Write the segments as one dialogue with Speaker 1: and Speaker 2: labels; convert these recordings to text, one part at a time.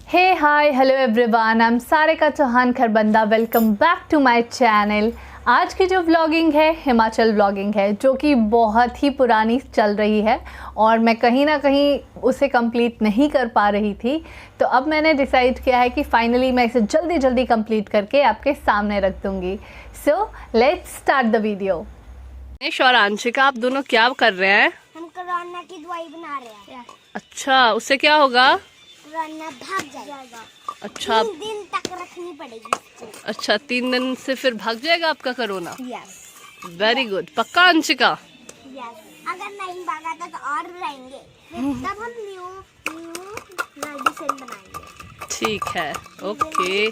Speaker 1: Hey hi hello everyone, I am Sarika Chauhan Kharbanda. Welcome back to my channel. आज की जो vlogging है हिमाचल व्लॉगिंग है, जो कि बहुत ही पुरानी चल रही है और मैं कहीं ना कहीं उसे कंप्लीट नहीं कर पा रही थी। तो अब मैंने डिसाइड किया है कि फाइनली मैं इसे जल्दी जल्दी कंप्लीट करके आपके सामने रख दूँगी। So let's start the video.
Speaker 2: और आंशिका, आप दोनों क्या कर रहे हैं?
Speaker 3: हम कोरोना की दवाई बना रहे हैं।
Speaker 2: अच्छा, उससे क्या होगा?
Speaker 3: कोरोना भाग जाएगा।
Speaker 2: अच्छा,
Speaker 3: 3 दिन तक रखनी पड़ेगी।
Speaker 2: अच्छा 3 दिन से फिर भाग जाएगा आपका कोरोना?
Speaker 3: Yes
Speaker 2: very good. पक्का अंशिका?
Speaker 3: यस, अगर नहीं भागा तो और रहेंगे, तब हम न्यू मेडिसिन बनाएंगे।
Speaker 2: ठीक है, ओके।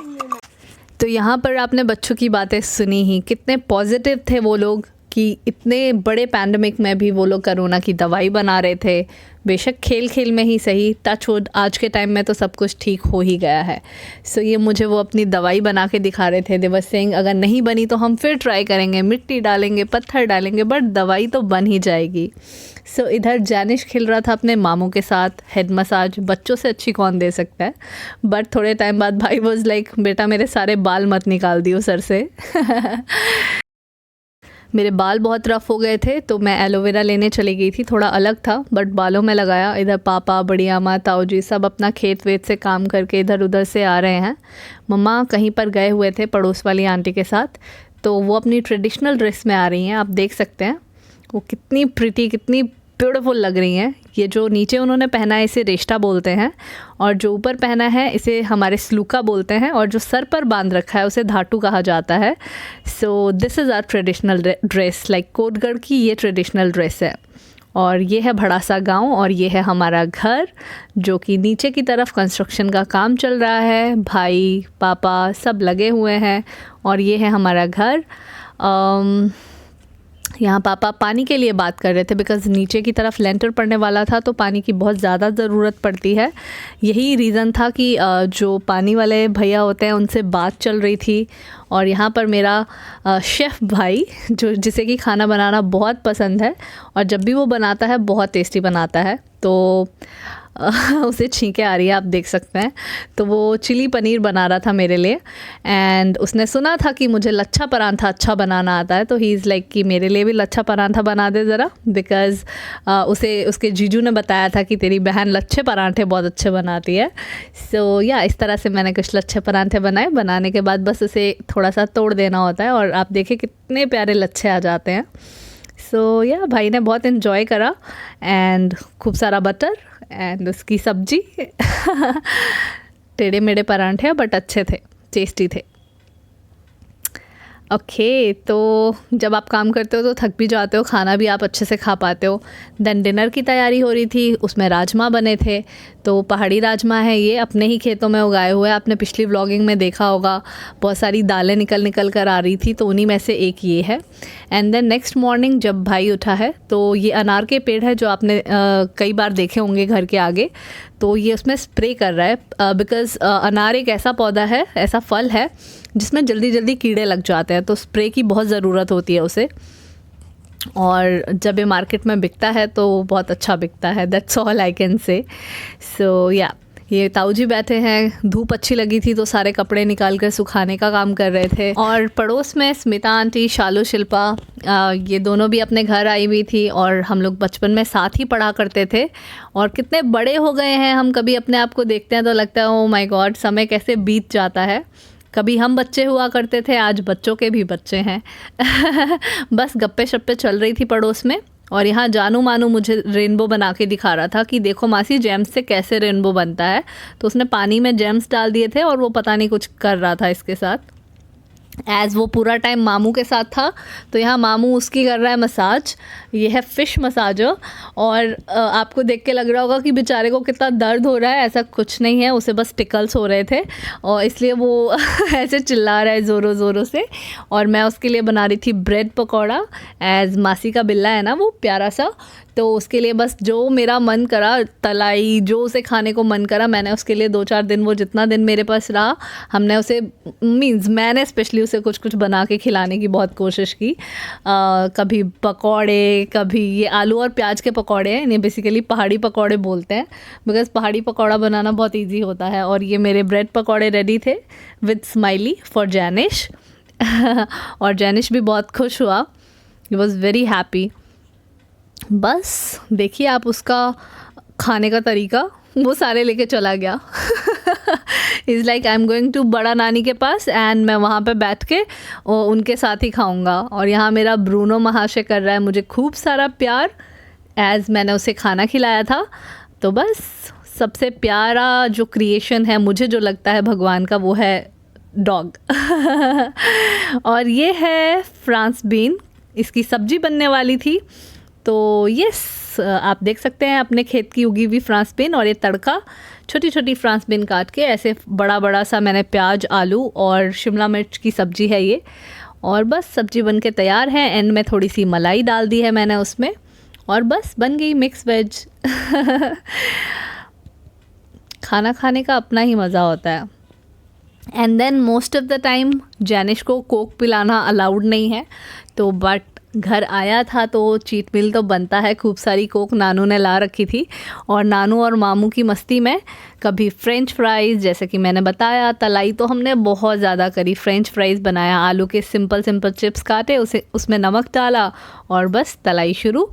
Speaker 1: तो यहाँ पर आपने बच्चों की बातें सुनी ही, कितने पॉजिटिव थे वो लोग कि इतने बड़े पैंडमिक में भी वो लोग कोरोना की दवाई बना रहे थे। बेशक खेल खेल में ही सही, टच वुड आज के टाइम में तो सब कुछ ठीक हो ही गया है। सो ये मुझे वो अपनी दवाई बना के दिखा रहे थे। दे वर सेइंग अगर नहीं बनी तो हम फिर ट्राई करेंगे, मिट्टी डालेंगे, पत्थर डालेंगे, बट दवाई तो बन ही जाएगी। सो इधर जैनिश खेल रहा था अपने मामू के साथ हेड मसाज। बच्चों से अच्छी कौन दे सकता है। बट थोड़े टाइम बाद भाई वॉज लाइक, बेटा मेरे सारे बाल मत निकाल दियो सर से। मेरे बाल बहुत रफ़ हो गए थे तो मैं एलोवेरा लेने चली गई थी। थोड़ा अलग था बट बालों में लगाया। इधर पापा, बड़ी अम्मा, ताऊ जी सब अपना खेत वेत से काम करके इधर उधर से आ रहे हैं। मम्मा कहीं पर गए हुए थे पड़ोस वाली आंटी के साथ, तो वो अपनी ट्रेडिशनल ड्रेस में आ रही हैं। आप देख सकते हैं वो कितनी प्रिटी, कितनी ब्यूटीफुल लग रही हैं। ये जो नीचे उन्होंने पहना है इसे रेश्ता बोलते हैं, और जो ऊपर पहना है इसे हमारे स्लूका बोलते हैं, और जो सर पर बांध रखा है उसे धाटू कहा जाता है। So this is our traditional dress. Like Kotgarh की ये ट्रेडिशनल ड्रेस है। और ये है भड़ासा गांव, और ये है हमारा घर, जो कि नीचे की तरफ कंस्ट्रक्शन का काम चल रहा है। भाई पापा सब लगे हुए हैं, और ये है हमारा घर। यहाँ पापा पानी के लिए बात कर रहे थे, बिकॉज़ नीचे की तरफ लेंटर पड़ने वाला था तो पानी की बहुत ज़्यादा ज़रूरत पड़ती है। यही रीज़न था कि जो पानी वाले भैया होते हैं उनसे बात चल रही थी। और यहाँ पर मेरा शेफ़ भाई, जिसे कि खाना बनाना बहुत पसंद है, और जब भी वो बनाता है बहुत टेस्टी बनाता है, तो उसे छींके आ रही है, आप देख सकते हैं। तो वो चिली पनीर बना रहा था मेरे लिए, एंड उसने सुना था कि मुझे लच्छा परांठा अच्छा बनाना आता है, तो ही इज़ लाइक कि मेरे लिए भी लच्छा परांठा बना दे ज़रा, बिकॉज़ उसे उसके जीजू ने बताया था कि तेरी बहन लच्छे परांठे बहुत अच्छे बनाती है। सो या इस तरह से मैंने कुछ लच्छे परांठे बनाए। बनाने के बाद बस उसे थोड़ा सा तोड़ देना होता है, और आप देखें कितने प्यारे लच्छे आ जाते हैं। सो या भाई ने बहुत इन्जॉय करा, एंड खूब सारा बटर एंड उसकी सब्जी। टेढ़े मेढ़े परांठे बट अच्छे थे, टेस्टी थे। ओके, तो जब आप काम करते हो तो थक भी जाते हो, खाना भी आप अच्छे से खा पाते हो। देन डिनर की तैयारी हो रही थी, उसमें राजमा बने थे। तो पहाड़ी राजमा है, ये अपने ही खेतों में उगाए हुए। आपने पिछली व्लॉगिंग में देखा होगा, बहुत सारी दालें निकल कर आ रही थी, तो उन्हीं में से एक ये है। एंड देन नेक्स्ट मॉर्निंग जब भाई उठा है तो ये अनार के पेड़ है जो आपने कई बार देखे होंगे घर के आगे, तो ये उसमें स्प्रे कर रहा है, बिकॉज़ अनार एक ऐसा पौधा है, ऐसा फल है जिसमें जल्दी जल्दी कीड़े लग जाते हैं, तो स्प्रे की बहुत ज़रूरत होती है उसे। और जब ये मार्केट में बिकता है तो बहुत अच्छा बिकता है, that's all I can say. सो या ये ताऊ जी बैठे हैं। धूप अच्छी लगी थी तो सारे कपड़े निकाल कर सुखाने का काम कर रहे थे। और पड़ोस में स्मिता आंटी, शालू, शिल्पा, ये दोनों भी अपने घर आई हुई थी, और हम लोग बचपन में साथ ही पढ़ा करते थे। और कितने बड़े हो गए हैं हम, कभी अपने आप को देखते हैं तो लगता है ओ माय गॉड, समय कैसे बीत जाता है। कभी हम बच्चे हुआ करते थे, आज बच्चों के भी बच्चे हैं। बस गप्पे शप्पे चल रही थी पड़ोस में, और यहाँ जानू मानू मुझे रेनबो बना के दिखा रहा था कि देखो मासी जेम्स से कैसे रेनबो बनता है। तो उसने पानी में जेम्स डाल दिए थे और वो पता नहीं कुछ कर रहा था इसके साथ। एज़ वो पूरा टाइम मामू के साथ था, तो यहाँ मामू उसकी कर रहा है मसाज। ये है फ़िश मसाजर, और आपको देख के लग रहा होगा कि बेचारे को कितना दर्द हो रहा है। ऐसा कुछ नहीं है, उसे बस टिकल्स हो रहे थे, और इसलिए वो ऐसे चिल्ला रहा है ज़ोरों ज़ोरों से। और मैं उसके लिए बना रही थी ब्रेड पकौड़ा। एज़ मासी का बिल्ला है ना वो प्यारा सा, तो उसके लिए बस जो मेरा मन करा, तलाई जो उसे खाने को मन करा, मैंने उसके लिए 2-4 दिन, वो जितना दिन मेरे पास रहा, हमने उसे मैंने स्पेशली उसे कुछ कुछ बना के खिलाने की बहुत कोशिश की। कभी पकौड़े, कभी ये आलू और प्याज के पकौड़े हैं, इन्हें बेसिकली पहाड़ी पकौड़े बोलते हैं बिकॉज़ पहाड़ी पकौड़ा बनाना बहुत इजी होता है। और ये मेरे ब्रेड पकौड़े रेडी थे विद स्माइली फॉर जैनिश और जैनिश भी बहुत खुश हुआ, ही वॉज़ वेरी हैप्पी। बस देखिए आप उसका खाने का तरीका, वो सारे लेके चला गया। Is like I am going to बड़ा नानी के पास एंड मैं वहाँ पे बैठ के उनके साथ ही खाऊंगा। और यहाँ मेरा ब्रूनो महाशय कर रहा है मुझे खूब सारा प्यार एज़ मैंने उसे खाना खिलाया था। तो बस सबसे प्यारा जो क्रिएशन है मुझे जो लगता है भगवान का, वो है डॉग। और ये है फ्रांस बीन, इसकी सब्जी बनने वाली थी। तो यस, आप देख सकते हैं अपने खेत की उगी हुई फ्रांस बीन, और ये तड़का छोटी छोटी फ्रांस बीन काट के ऐसे बड़ा बड़ा सा मैंने प्याज, आलू और शिमला मिर्च की सब्जी है ये। और बस सब्जी बन के तैयार है। एंड में थोड़ी सी मलाई डाल दी है मैंने उसमें, और बस बन गई मिक्स वेज। खाना खाने का अपना ही मज़ा होता है। And then most of the time Jainish को कोक पिलाना अलाउड नहीं है, तो बट घर आया था तो चीट मील तो बनता है। खूब सारी कोक नानू ने ला रखी थी, और नानू और मामू की मस्ती में कभी फ्रेंच फ्राइज़, जैसे कि मैंने बताया, तलाई तो हमने बहुत ज़्यादा करी। फ्रेंच फ्राइज़ बनाया, आलू के सिंपल चिप्स काटे, उसे उसमें नमक डाला और बस तलाई शुरू,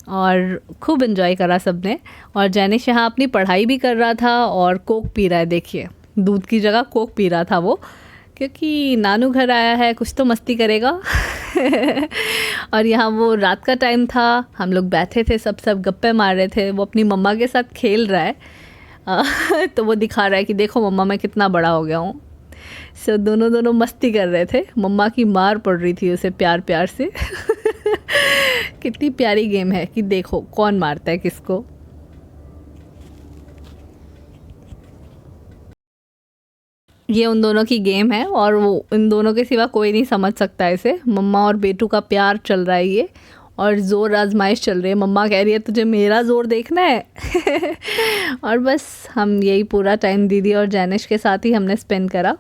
Speaker 1: और खूब इन्जॉय करा सबने। और जैनिश यहाँ अपनी पढ़ाई भी कर रहा था और कोक पी रहा है। देखिए दूध की जगह कोक पी रहा था वो, क्योंकि नानू घर आया है, कुछ तो मस्ती करेगा। और यहाँ वो रात का टाइम था, हम लोग बैठे थे, सब गप्पे मार रहे थे। वो अपनी मम्मा के साथ खेल रहा है। तो वो दिखा रहा है कि देखो मम्मा मैं कितना बड़ा हो गया हूँ। सो दोनों मस्ती कर रहे थे। मम्मा की मार पड़ रही थी उसे प्यार प्यार से। कितनी प्यारी गेम है कि देखो कौन मारता है किसको। ये उन दोनों की गेम है, और वो इन दोनों के सिवा कोई नहीं समझ सकता इसे। मम्मा और बेटू का प्यार चल रहा है ये, और ज़ोर आजमाइश चल रही है। मम्मा कह रही है तुझे मेरा ज़ोर देखना है। और बस हम यही पूरा टाइम दीदी और जैनिश के साथ ही हमने स्पेंड करा।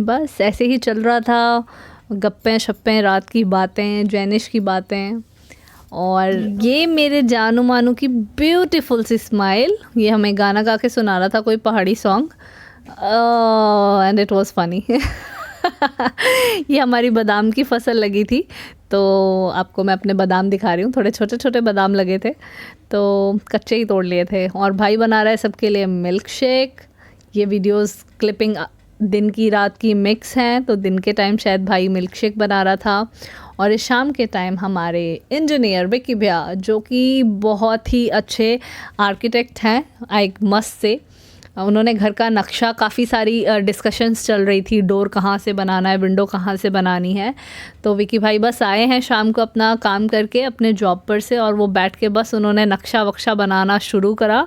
Speaker 1: बस ऐसे ही चल रहा था, गप्पें शप्पें, रात की बातें, जैनिश की बातें। और ये मेरे जानू मानू की ब्यूटीफुल सी स्माइल, ये हमें गाना गा के सुना रहा था कोई पहाड़ी song, and it was funny. ये हमारी बादाम की फसल लगी थी, तो आपको मैं अपने बादाम दिखा रही हूँ। थोड़े छोटे छोटे बादाम लगे थे, तो कच्चे ही तोड़ लिए थे। और भाई बना रहा है सबके लिए मिल्क शेक। ये वीडियोस क्लिपिंग दिन की रात की मिक्स हैं, तो दिन के टाइम शायद भाई मिल्क शेक बना रहा था। और इस शाम के टाइम हमारे इंजीनियर विक्की भैया, जो कि बहुत ही अच्छे आर्किटेक्ट हैं, आई मस्ट से, उन्होंने घर का नक्शा, काफ़ी सारी डिस्कशंस चल रही थी, डोर कहाँ से बनाना है, विंडो कहाँ से बनानी है। तो विकी भाई बस आए हैं शाम को अपना काम करके अपने जॉब पर से, और वो बैठ के बस उन्होंने नक्शा वक्शा बनाना शुरू करा,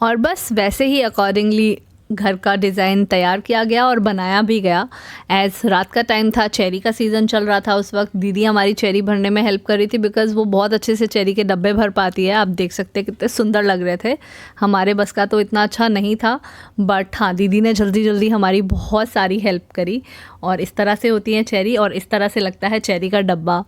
Speaker 1: और बस वैसे ही अकॉर्डिंगली घर का डिज़ाइन तैयार किया गया और बनाया भी गया। एज़ रात का टाइम था, चेरी का सीज़न चल रहा था उस वक्त। दीदी हमारी चेरी भरने में हेल्प कर रही थी, बिकॉज़ वो बहुत अच्छे से चेरी के डब्बे भर पाती है। आप देख सकते हैं कितने सुंदर लग रहे थे। हमारे बस का तो इतना अच्छा नहीं था, बट हाँ दीदी ने जल्दी जल्दी हमारी बहुत सारी हेल्प करी। और इस तरह से होती है चेरी, और इस तरह से लगता है चेरी का डब्बा।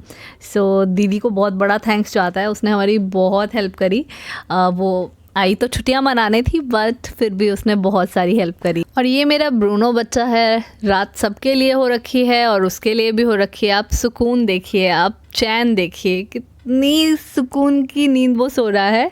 Speaker 1: सो दीदी को बहुत बड़ा थैंक्स जाता है, उसने हमारी बहुत हेल्प करी। वो आई तो छुट्टियां मनाने थी, बट फिर भी उसने बहुत सारी हेल्प करी। और ये मेरा ब्रूनो बच्चा है, रात सबके लिए हो रखी है और उसके लिए भी हो रखी है। आप सुकून देखिए, आप चैन देखिए, कितनी सुकून की नींद वो सो रहा है।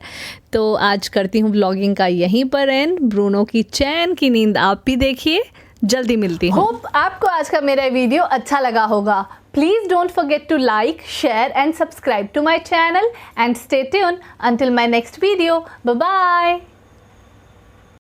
Speaker 1: तो आज करती हूँ व्लॉगिंग का यहीं पर एंड। ब्रूनो की चैन की नींद आप भी देखिए। जल्दी मिलती हूँ। होप आपको आज का मेरा वीडियो अच्छा लगा होगा। Please don't forget to like, share and subscribe to my channel and stay tuned until my next video. Bye bye.